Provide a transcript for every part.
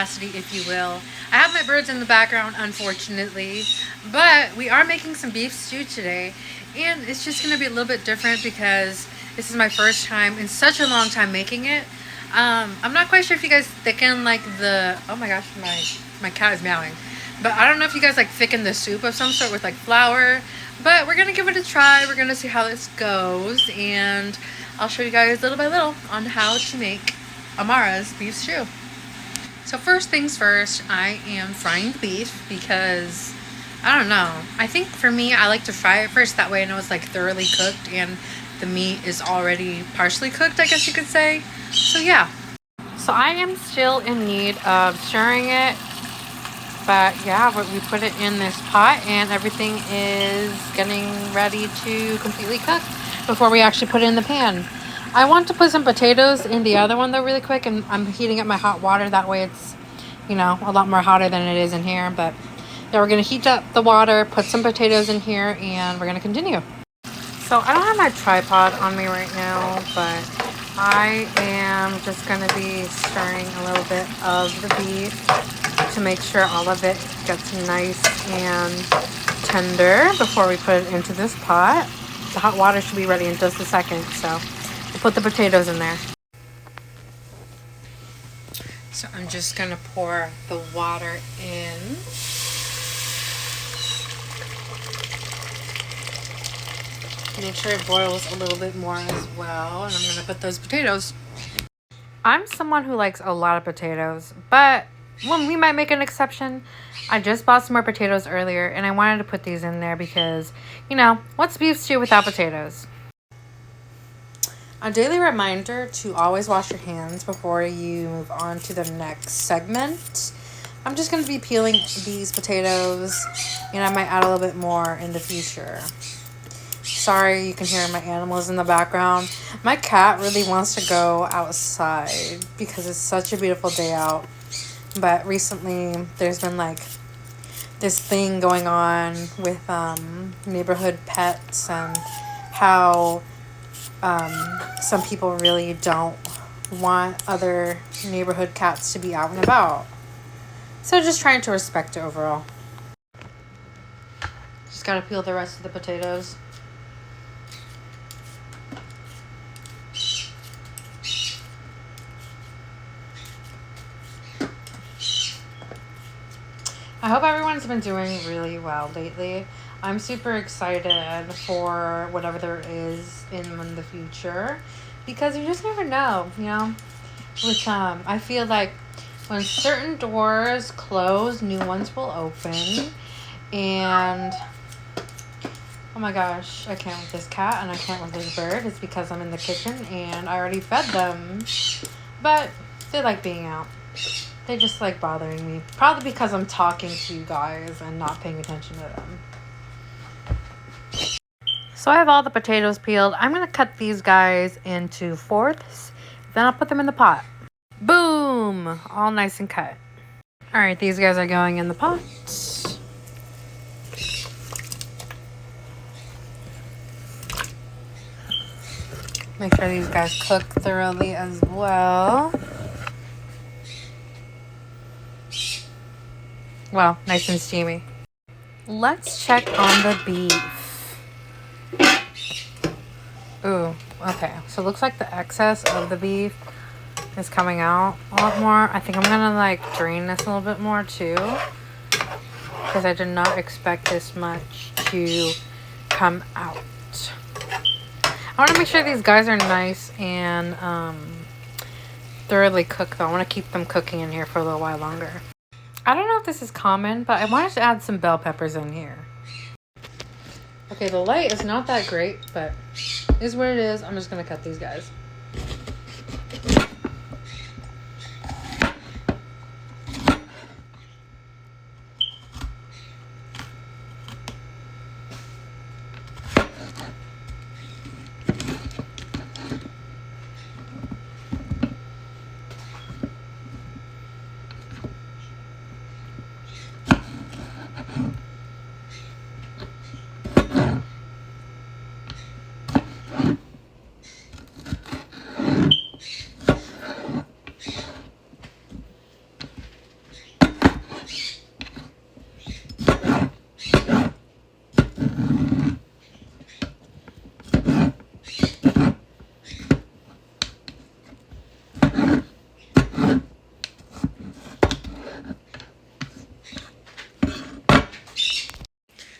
capacity, if you will. I have my birds in the background, unfortunately, but we are making some beef stew today, and it's just going to be a little bit different because this is my first time in such a long time making it. I'm not quite sure if you guys thicken like the, oh my gosh, my cat is meowing. But I don't know if you guys like thicken the soup of some sort with like flour. But we're going to give it a try. We're going to see how this goes. And I'll show you guys little by little on how to make Amara's beef stew. So first things first, I am frying the beef because, I don't know. I think for me, I like to fry it first. That way I know it's like thoroughly cooked and the meat is already partially cooked, I guess you could say. So yeah. So I am still in need of stirring it. But yeah, we put it in this pot and everything is getting ready to completely cook before we actually put it in the pan. I want to put some potatoes in the other one though really quick, and I'm heating up my hot water. That way it's, you know, a lot more hotter than it is in here. But yeah, we're going to heat up the water, put some potatoes in here, and we're going to continue. So I don't have my tripod on me right now, but I am just going to be stirring a little bit of the beef to make sure all of it gets nice and tender before we put it into this pot. The hot water should be ready in just a second, so we'll put the potatoes in there. So I'm just going to pour the water in. Make sure it boils a little bit more as well, and I'm going to put those potatoes. I'm someone who likes a lot of potatoes, but well, we might make an exception. I just bought some more potatoes earlier, and I wanted to put these in there because, you know, what's beef stew without potatoes? A daily reminder to always wash your hands before you move on to the next segment. I'm just going to be peeling these potatoes, and I might add a little bit more in the future. Sorry, you can hear my animals in the background. My cat really wants to go outside because it's such a beautiful day out. But recently, there's been like this thing going on with neighborhood pets and how some people really don't want other neighborhood cats to be out and about. So just trying to respect it overall. Just gotta peel the rest of the potatoes. I hope everyone's been doing really well lately. I'm super excited for whatever there is in the future because you just never know, you know? Which I feel like when certain doors close, new ones will open. And oh my gosh, I can't with this cat and I can't with this bird. It's because I'm in the kitchen and I already fed them. But they like being out. They just like bothering me. Probably because I'm talking to you guys and not paying attention to them. So I have all the potatoes peeled. I'm going to cut these guys into fourths. Then I'll put them in the pot. Boom! All nice and cut. Alright, these guys are going in the pot. Make sure these guys cook thoroughly as well. Well, nice and steamy. Let's check on the beef. Ooh, okay. So it looks like the excess of the beef is coming out a lot more. I think I'm gonna like drain this a little bit more too, because I did not expect this much to come out. I want to make sure these guys are nice and thoroughly cooked though. I want to keep them cooking in here for a little while longer. I don't know if this is common, but I wanted to add some bell peppers in here. Okay, the light is not that great, but it is what it is. I'm just going to cut these guys.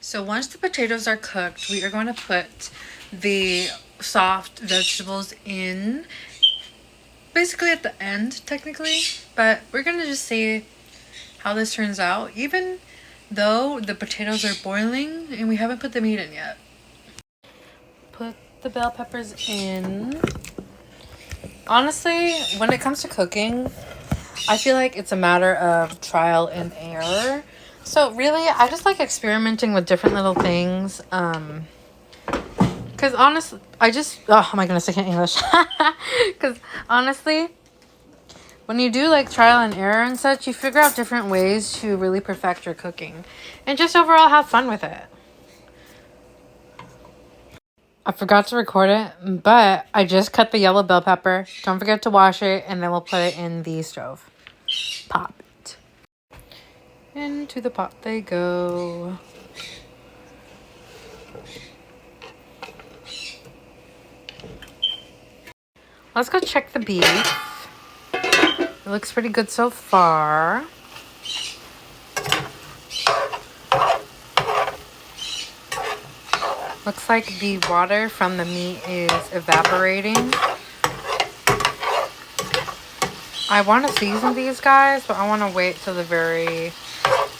So once the potatoes are cooked, we are going to put the soft vegetables in basically at the end, technically. But we're going to just see how this turns out, even though the potatoes are boiling and we haven't put the meat in yet. Put the bell peppers in. Honestly, when it comes to cooking, I feel like it's a matter of trial and error. So really, I just like experimenting with different little things. Because honestly, oh my goodness, I can't English. Because honestly, when you do like trial and error and such, you figure out different ways to really perfect your cooking. And just overall have fun with it. I forgot to record it, but I just cut the yellow bell pepper. Don't forget to wash it, and then we'll put it in the stove. Pop it. Into the pot they go. Let's go check the beef. It looks pretty good so far. Looks like the water from the meat is evaporating. I want to season these guys, but I want to wait till the very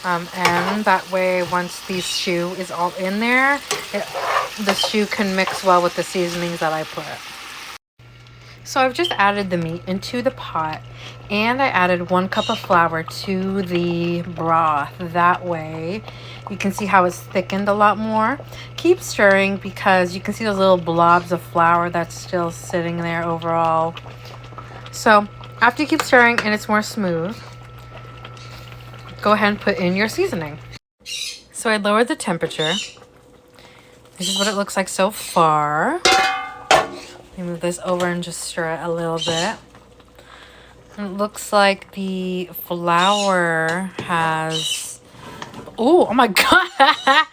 end. That way, once the stew is all in there, the stew can mix well with the seasonings that I put. So I've just added the meat into the pot, and I added 1 cup of flour to the broth. That way you can see how it's thickened a lot more. Keep stirring because you can see those little blobs of flour that's still sitting there overall. So after you keep stirring and it's more smooth, go ahead and put in your seasoning. So I lowered the temperature. This is what it looks like so far. Let me move this over and just stir it a little bit. It looks like the flour has... Oh my god!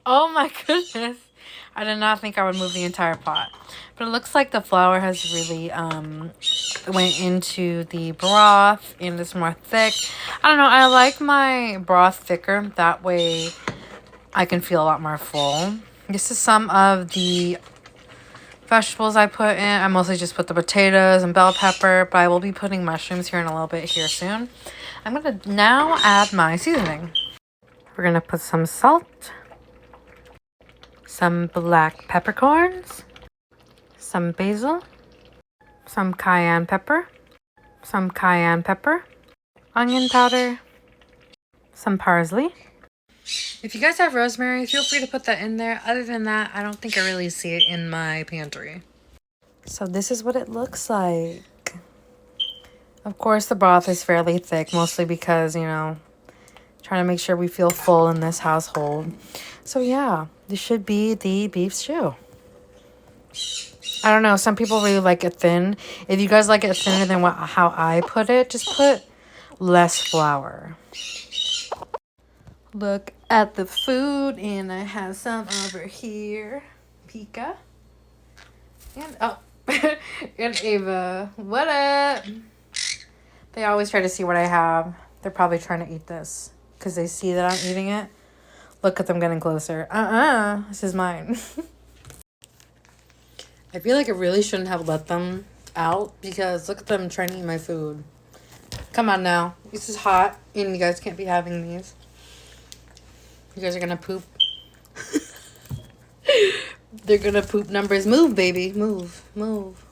Oh my goodness! I did not think I would move the entire pot. But it looks like the flour has really went into the broth and it's more thick. I don't know. I like my broth thicker. That way I can feel a lot more full. This is some of the vegetables I put in. I mostly just put the potatoes and bell pepper, but I will be putting mushrooms here in a little bit here soon. I'm going to now add my seasoning. We're going to put some salt, some black peppercorns, some basil, some cayenne pepper, onion powder, some parsley. If you guys have rosemary, feel free to put that in there. Other than that, I don't think I really see it in my pantry. So this is what it looks like. Of course, the broth is fairly thick, mostly because, you know, trying to make sure we feel full in this household. So yeah, this should be the beef stew. I don't know, some people really like it thin. If you guys like it thinner than how I put it, just put less flour. Look at the food, and I have some over here. Pika. And, oh, and Ava. What up? They always try to see what I have. They're probably trying to eat this because they see that I'm eating it. Look at them getting closer. This is mine. I feel like I really shouldn't have let them out because look at them trying to eat my food. Come on now. This is hot, and you guys can't be having these. You guys are gonna poop. They're gonna poop numbers. Move, baby. Move. Move.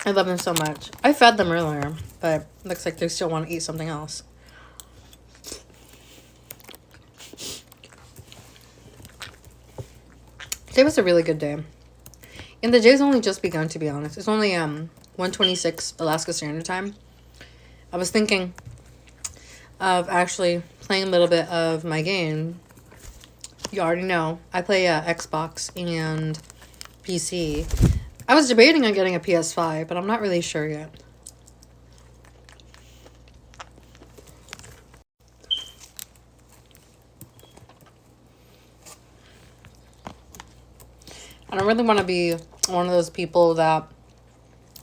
I love them so much. I fed them earlier, but looks like they still want to eat something else. Today was a really good day. And the day's only just begun, to be honest. It's only 1:26 Alaska Standard Time. I was thinking of actually playing a little bit of my game. You already know I play Xbox and PC. I was debating on getting a PS5, but I'm not really sure yet. don't really want to be one of those people that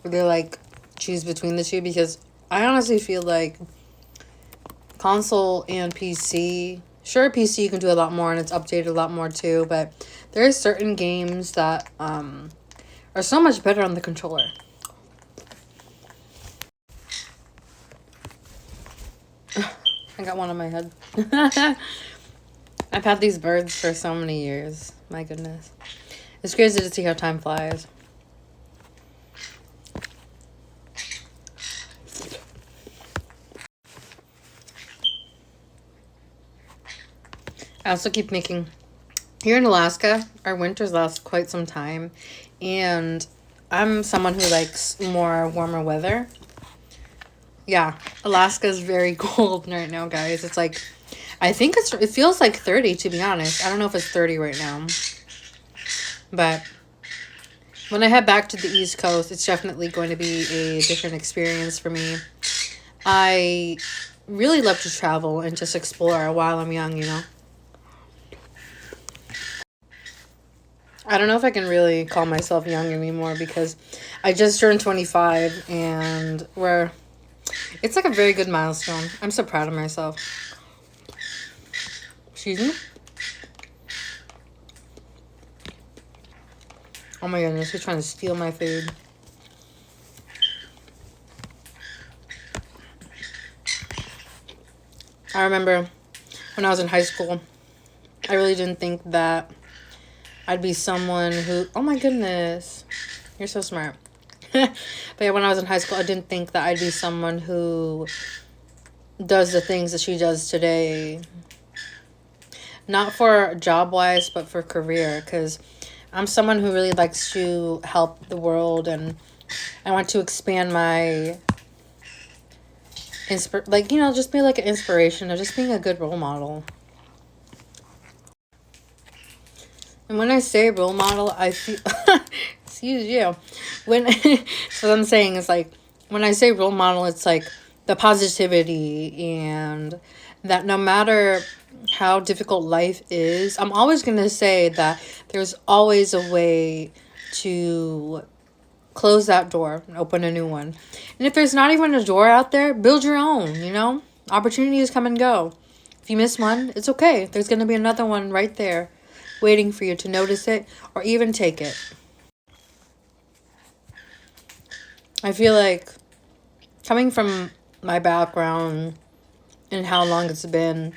really like choose between the two, because I honestly feel like console and PC, sure, PC you can do a lot more and it's updated a lot more too, but there are certain games that are so much better on the controller. I got one on my head. I've had these birds for so many years. My goodness. It's crazy to see how time flies. I also keep making... Here in Alaska, our winters last quite some time. And I'm someone who likes more warmer weather. Yeah, Alaska is very cold right now, guys. It's like... I think it feels like 30, to be honest. I don't know if it's 30 right now. But when I head back to the East Coast, it's definitely going to be a different experience for me. I really love to travel and just explore while I'm young, you know? I don't know if I can really call myself young anymore, because I just turned 25 and it's like a very good milestone. I'm so proud of myself. Excuse me? Oh my goodness, he's trying to steal my food. I remember when I was in high school, I really didn't think that I'd be someone who... Oh my goodness. You're so smart. But yeah, when I was in high school, I didn't think that I'd be someone who does the things that she does today. Not for job-wise, but for career. Because I'm someone who really likes to help the world, and I want to expand my... just be like an inspiration of just being a good role model. And when I say role model, I feel... Excuse you. So what I'm saying is, like, when I say role model, it's like the positivity, and that no matter how difficult life is, I'm always going to say that there's always a way to close that door and open a new one. And if there's not even a door out there, build your own, you know? Opportunities come and go. If you miss one, it's okay. There's going to be another one right there waiting for you to notice it or even take it. I feel like coming from my background and how long it's been,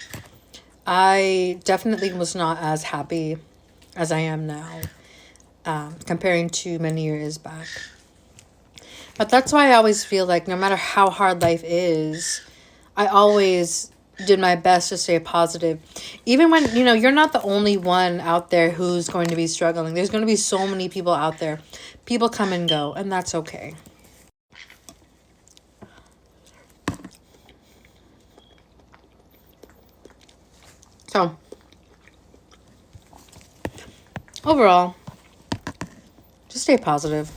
I definitely was not as happy as I am now, comparing to many years back. But that's why I always feel like no matter how hard life is, I always did my best to stay positive. Even when, you're not the only one out there who's going to be struggling. There's going to be so many people out there. People come and go, and that's okay. So, overall, just stay positive.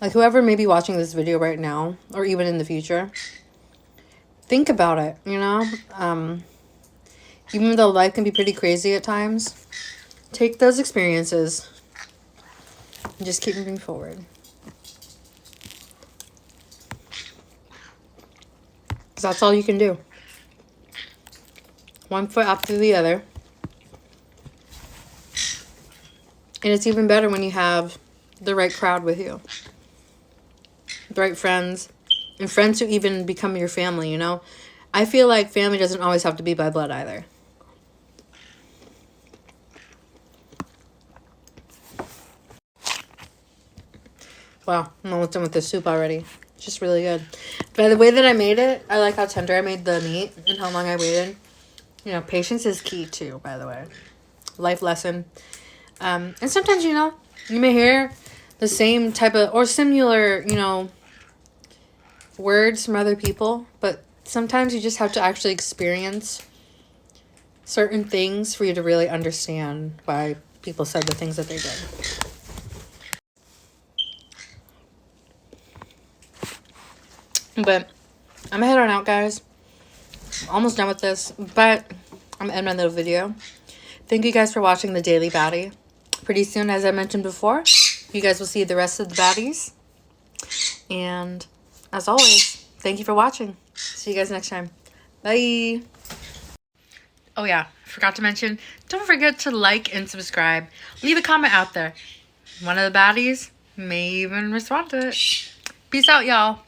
Like, whoever may be watching this video right now, or even in the future, think about it, even though life can be pretty crazy at times, take those experiences and just keep moving forward. Because that's all you can do. One foot after the other. And it's even better when you have the right crowd with you. The right friends. And friends who even become your family, I feel like family doesn't always have to be by blood either. Wow, I'm almost done with this soup already. It's just really good. By the way that I made it, I like how tender I made the meat and how long I waited. Patience is key too, by the way. Life lesson. And sometimes, you may hear the same type of, or similar, words from other people, but sometimes you just have to actually experience certain things for you to really understand why people said the things that they did. But I'm gonna head on out, guys. Almost done with this, but I'm gonna end my little video. Thank you guys for watching the Daily Baddie. pretty soon, as I mentioned before. You guys will see the rest of the baddies. And as always, thank you for watching. See you guys next time. Bye. Oh yeah, forgot to mention, don't forget to like and subscribe. Leave a comment out there. One of the baddies may even respond to it. Peace out, y'all.